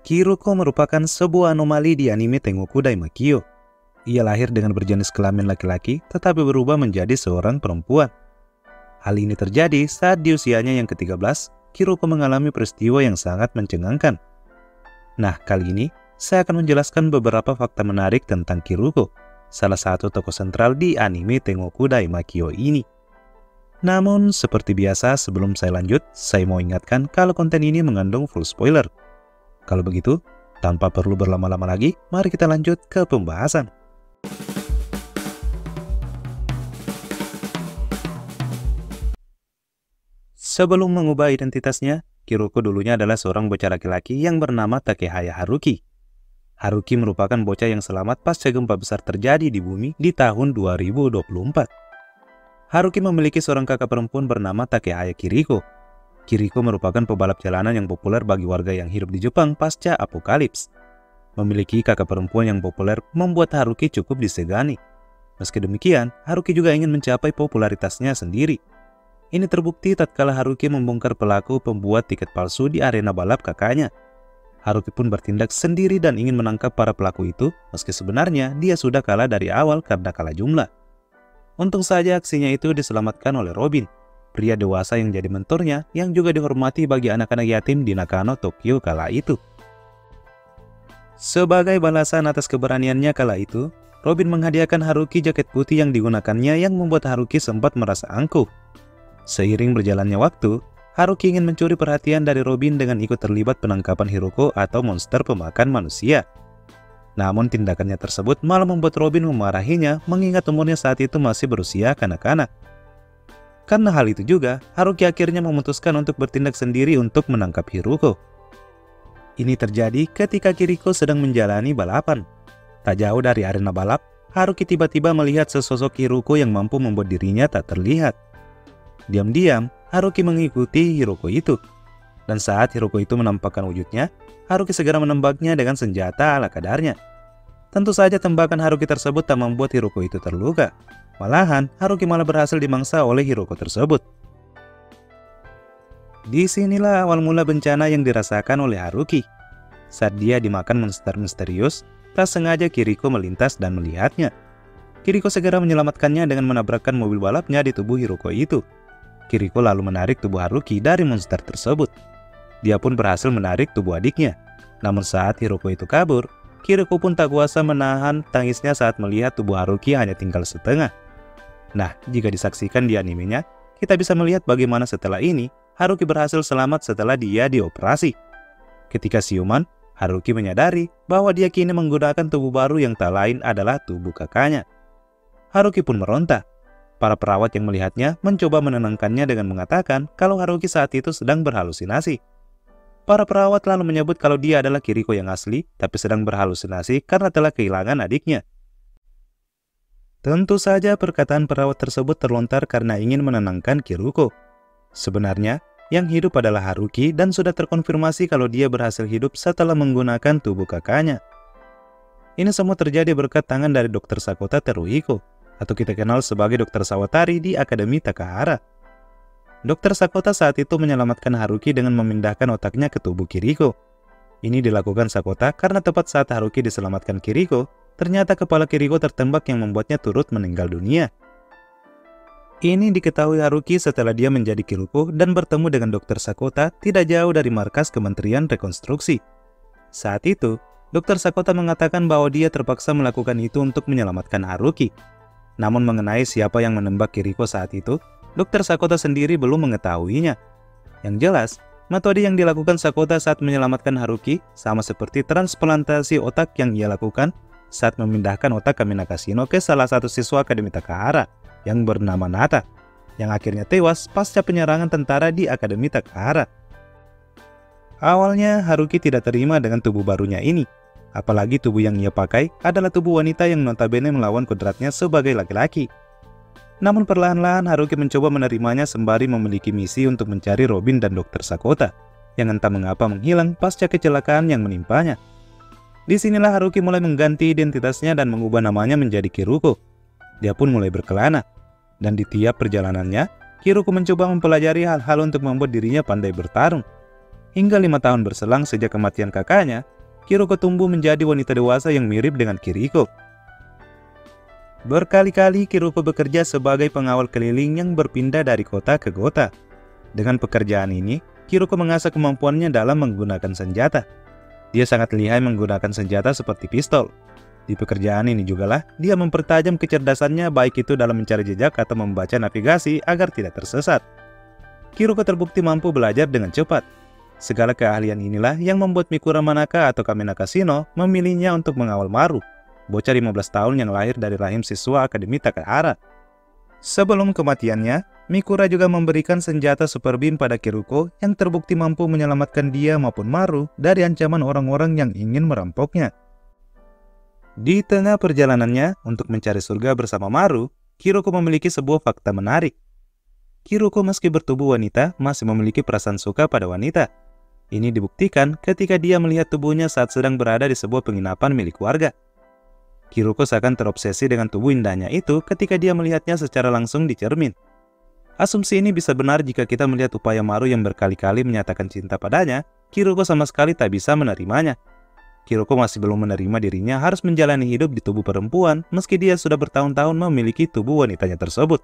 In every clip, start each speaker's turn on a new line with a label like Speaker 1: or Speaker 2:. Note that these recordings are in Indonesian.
Speaker 1: Kiruko merupakan sebuah anomali di anime Tengoku Daimakyo. Ia lahir dengan berjenis kelamin laki-laki tetapi berubah menjadi seorang perempuan. Hal ini terjadi saat di usianya yang ke-13, Kiruko mengalami peristiwa yang sangat mencengangkan. Nah, kali ini saya akan menjelaskan beberapa fakta menarik tentang Kiruko, salah satu tokoh sentral di anime Tengoku Daimakyo ini. Namun, seperti biasa sebelum saya lanjut, saya mau ingatkan kalau konten ini mengandung full spoiler. Kalau begitu, tanpa perlu berlama-lama lagi, mari kita lanjut ke pembahasan. Sebelum mengubah identitasnya, Kiruko dulunya adalah seorang bocah laki-laki yang bernama Takehaya Haruki. Haruki merupakan bocah yang selamat pasca gempa besar terjadi di bumi di tahun 2024. Haruki memiliki seorang kakak perempuan bernama Takehaya Kiriko. Kiriko merupakan pebalap jalanan yang populer bagi warga yang hidup di Jepang pasca apokalips. Memiliki kakak perempuan yang populer membuat Haruki cukup disegani. Meski demikian, Haruki juga ingin mencapai popularitasnya sendiri. Ini terbukti tatkala Haruki membongkar pelaku pembuat tiket palsu di arena balap kakaknya. Haruki pun bertindak sendiri dan ingin menangkap para pelaku itu, meski sebenarnya dia sudah kalah dari awal karena kalah jumlah. Untung saja aksinya itu diselamatkan oleh Robin, pria dewasa yang jadi mentornya yang juga dihormati bagi anak-anak yatim di Nakano, Tokyo kala itu. Sebagai balasan atas keberaniannya kala itu, Robin menghadiahkan Haruki jaket putih yang digunakannya yang membuat Haruki sempat merasa angkuh. Seiring berjalannya waktu, Haruki ingin mencuri perhatian dari Robin dengan ikut terlibat penangkapan Hiroko atau monster pemakan manusia. Namun tindakannya tersebut malah membuat Robin memarahinya mengingat umurnya saat itu masih berusia kanak-kanak. Karena hal itu juga, Haruki akhirnya memutuskan untuk bertindak sendiri untuk menangkap Hiroko. Ini terjadi ketika Kiriko sedang menjalani balapan. Tak jauh dari arena balap, Haruki tiba-tiba melihat sesosok Hiroko yang mampu membuat dirinya tak terlihat. Diam-diam, Haruki mengikuti Hiroko itu. Dan saat Hiroko itu menampakkan wujudnya, Haruki segera menembaknya dengan senjata ala kadarnya. Tentu saja tembakan Haruki tersebut tak membuat Hiroko itu terluka. Malahan, Haruki malah berhasil dimangsa oleh Hiroko tersebut. Disinilah awal mula bencana yang dirasakan oleh Haruki. Saat dia dimakan monster misterius, tak sengaja Kiriko melintas dan melihatnya. Kiriko segera menyelamatkannya dengan menabrakkan mobil balapnya di tubuh Hiroko itu. Kiriko lalu menarik tubuh Haruki dari monster tersebut. Dia pun berhasil menarik tubuh adiknya. Namun saat Hiroko itu kabur, Kiriko pun tak kuasa menahan tangisnya saat melihat tubuh Haruki hanya tinggal setengah. Nah, jika disaksikan di animenya, kita bisa melihat bagaimana setelah ini, Haruki berhasil selamat setelah dia dioperasi. Ketika siuman, Haruki menyadari bahwa dia kini menggunakan tubuh baru yang tak lain adalah tubuh kakaknya. Haruki pun meronta. Para perawat yang melihatnya mencoba menenangkannya dengan mengatakan kalau Haruki saat itu sedang berhalusinasi. Para perawat lalu menyebut kalau dia adalah Kiriko yang asli, tapi sedang berhalusinasi karena telah kehilangan adiknya. Tentu saja perkataan perawat tersebut terlontar karena ingin menenangkan Kiriko. Sebenarnya, yang hidup adalah Haruki dan sudah terkonfirmasi kalau dia berhasil hidup setelah menggunakan tubuh kakaknya. Ini semua terjadi berkat tangan dari Dr. Sakota Teruhiko, atau kita kenal sebagai Dr. Sawatari di Akademi Takahara. Dr. Sakota saat itu menyelamatkan Haruki dengan memindahkan otaknya ke tubuh Kiriko. Ini dilakukan Sakota karena tepat saat Haruki diselamatkan Kiriko, ternyata kepala Kiriko tertembak yang membuatnya turut meninggal dunia. Ini diketahui Haruki setelah dia menjadi Kiriko dan bertemu dengan Dr. Sakota tidak jauh dari markas Kementerian Rekonstruksi. Saat itu, Dr. Sakota mengatakan bahwa dia terpaksa melakukan itu untuk menyelamatkan Haruki. Namun mengenai siapa yang menembak Kiriko saat itu, Dr. Sakota sendiri belum mengetahuinya. Yang jelas, metode yang dilakukan Sakota saat menyelamatkan Haruki sama seperti transplantasi otak yang ia lakukan saat memindahkan otak Kamina Kasino ke salah satu siswa Akademi Takahara yang bernama Nata, yang akhirnya tewas pasca penyerangan tentara di Akademi Takahara. Awalnya Haruki tidak terima dengan tubuh barunya ini, apalagi tubuh yang ia pakai adalah tubuh wanita yang notabene melawan kodratnya sebagai laki-laki. Namun perlahan-lahan Haruki mencoba menerimanya sembari memiliki misi untuk mencari Robin dan Dr. Sakota, yang entah mengapa menghilang pasca kecelakaan yang menimpanya. Disinilah Haruki mulai mengganti identitasnya dan mengubah namanya menjadi Kiruko. Dia pun mulai berkelana, dan di tiap perjalanannya, Kiruko mencoba mempelajari hal-hal untuk membuat dirinya pandai bertarung. Hingga 5 tahun berselang sejak kematian kakaknya, Kiruko tumbuh menjadi wanita dewasa yang mirip dengan Kiriko. Berkali-kali Kiruko bekerja sebagai pengawal keliling yang berpindah dari kota ke kota. Dengan pekerjaan ini, Kiruko mengasah kemampuannya dalam menggunakan senjata. Dia sangat lihai menggunakan senjata seperti pistol. Di pekerjaan ini jugalah dia mempertajam kecerdasannya, baik itu dalam mencari jejak atau membaca navigasi agar tidak tersesat. Kiruko terbukti mampu belajar dengan cepat. Segala keahlian inilah yang membuat Mikura Manaka atau Kamenaka Shino memilihnya untuk mengawal Maru, bocah 15 tahun yang lahir dari rahim siswa Akademi Takahara. Sebelum kematiannya, Mikura juga memberikan senjata Super Beam pada Kiruko yang terbukti mampu menyelamatkan dia maupun Maru dari ancaman orang-orang yang ingin merampoknya. Di tengah perjalanannya untuk mencari surga bersama Maru, Kiruko memiliki sebuah fakta menarik. Kiruko meski bertubuh wanita masih memiliki perasaan suka pada wanita. Ini dibuktikan ketika dia melihat tubuhnya saat sedang berada di sebuah penginapan milik warga. Kiruko seakan terobsesi dengan tubuh indahnya itu ketika dia melihatnya secara langsung di cermin. Asumsi ini bisa benar jika kita melihat upaya Maru yang berkali-kali menyatakan cinta padanya. Kiruko sama sekali tak bisa menerimanya. Kiruko masih belum menerima dirinya harus menjalani hidup di tubuh perempuan meski dia sudah bertahun-tahun memiliki tubuh wanitanya tersebut.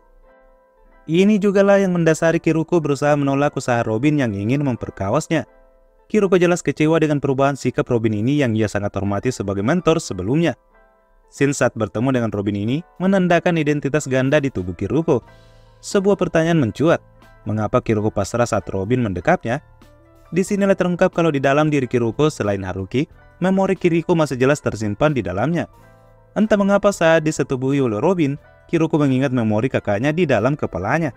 Speaker 1: Ini jugalah yang mendasari Kiruko berusaha menolak usaha Robin yang ingin memperkawasnya. Kiruko jelas kecewa dengan perubahan sikap Robin ini yang ia sangat hormati sebagai mentor sebelumnya. Scene saat bertemu dengan Robin ini menandakan identitas ganda di tubuh Kiruko. Sebuah pertanyaan mencuat, mengapa Kiruko pasrah saat Robin mendekapnya? Disinilah terungkap kalau di dalam diri Kiruko selain Haruki, memori Kiriko masih jelas tersimpan di dalamnya. Entah mengapa saat disetubuhi oleh Robin, Kiruko mengingat memori kakaknya di dalam kepalanya.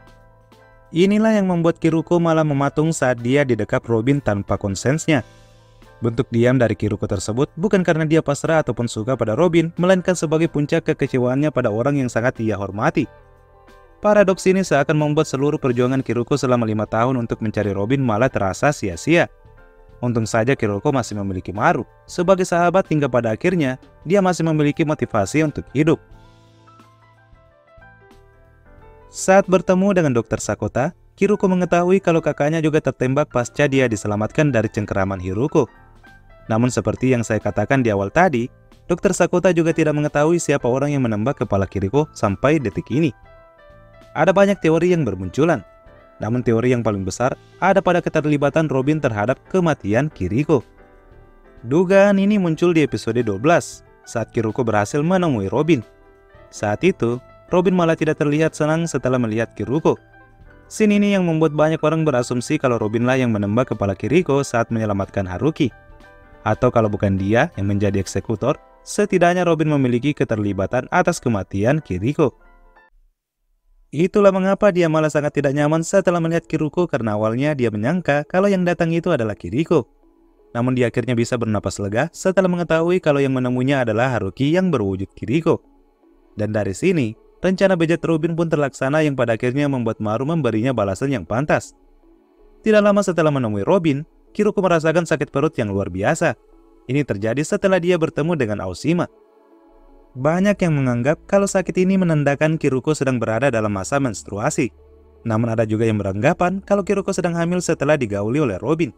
Speaker 1: Inilah yang membuat Kiruko malah mematung saat dia didekap Robin tanpa konsensnya. Bentuk diam dari Kiruko tersebut bukan karena dia pasrah ataupun suka pada Robin, melainkan sebagai puncak kekecewaannya pada orang yang sangat ia hormati. Paradoks ini seakan membuat seluruh perjuangan Kiruko selama 5 tahun untuk mencari Robin malah terasa sia-sia. Untung saja Kiruko masih memiliki Maru. Sebagai sahabat hingga pada akhirnya, dia masih memiliki motivasi untuk hidup. Saat bertemu dengan Dr. Sakota, Kiruko mengetahui kalau kakaknya juga tertembak pasca dia diselamatkan dari cengkeraman Hiruko. Namun seperti yang saya katakan di awal tadi, Dr. Sakota juga tidak mengetahui siapa orang yang menembak kepala Kiriko sampai detik ini. Ada banyak teori yang bermunculan, namun teori yang paling besar ada pada keterlibatan Robin terhadap kematian Kiriko. Dugaan ini muncul di episode 12, saat Kiruko berhasil menemui Robin. Saat itu, Robin malah tidak terlihat senang setelah melihat Kiruko. Scene ini yang membuat banyak orang berasumsi kalau Robinlah yang menembak kepala Kiriko saat menyelamatkan Haruki. Atau kalau bukan dia yang menjadi eksekutor, setidaknya Robin memiliki keterlibatan atas kematian Kiriko. Itulah mengapa dia malah sangat tidak nyaman setelah melihat Kiruko karena awalnya dia menyangka kalau yang datang itu adalah Kiriko. Namun dia akhirnya bisa bernapas lega setelah mengetahui kalau yang menemuinya adalah Haruki yang berwujud Kiriko. Dan dari sini, rencana bejat Robin pun terlaksana yang pada akhirnya membuat Maru memberinya balasan yang pantas. Tidak lama setelah menemui Robin, Kiruko merasakan sakit perut yang luar biasa. Ini terjadi setelah dia bertemu dengan Aoshima. Banyak yang menganggap kalau sakit ini menandakan Kiruko sedang berada dalam masa menstruasi. Namun ada juga yang beranggapan kalau Kiruko sedang hamil setelah digauli oleh Robin.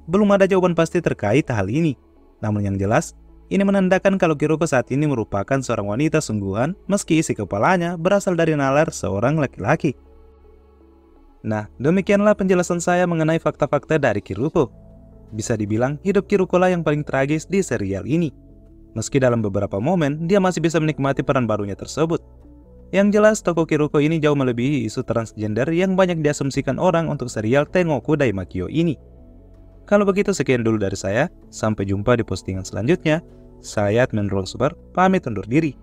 Speaker 1: Belum ada jawaban pasti terkait hal ini. Namun yang jelas, ini menandakan kalau Kiruko saat ini merupakan seorang wanita sungguhan meski isi kepalanya berasal dari nalar seorang laki-laki. Nah, demikianlah penjelasan saya mengenai fakta-fakta dari Kiruko. Bisa dibilang hidup Kiruko lah yang paling tragis di serial ini. Meski dalam beberapa momen dia masih bisa menikmati peran barunya tersebut. Yang jelas tokoh Kiruko ini jauh melebihi isu transgender yang banyak diasumsikan orang untuk serial Tengoku Daimakyo ini. Kalau begitu sekian dulu dari saya, sampai jumpa di postingan selanjutnya. Saya Admin Ruang Super, pamit undur diri.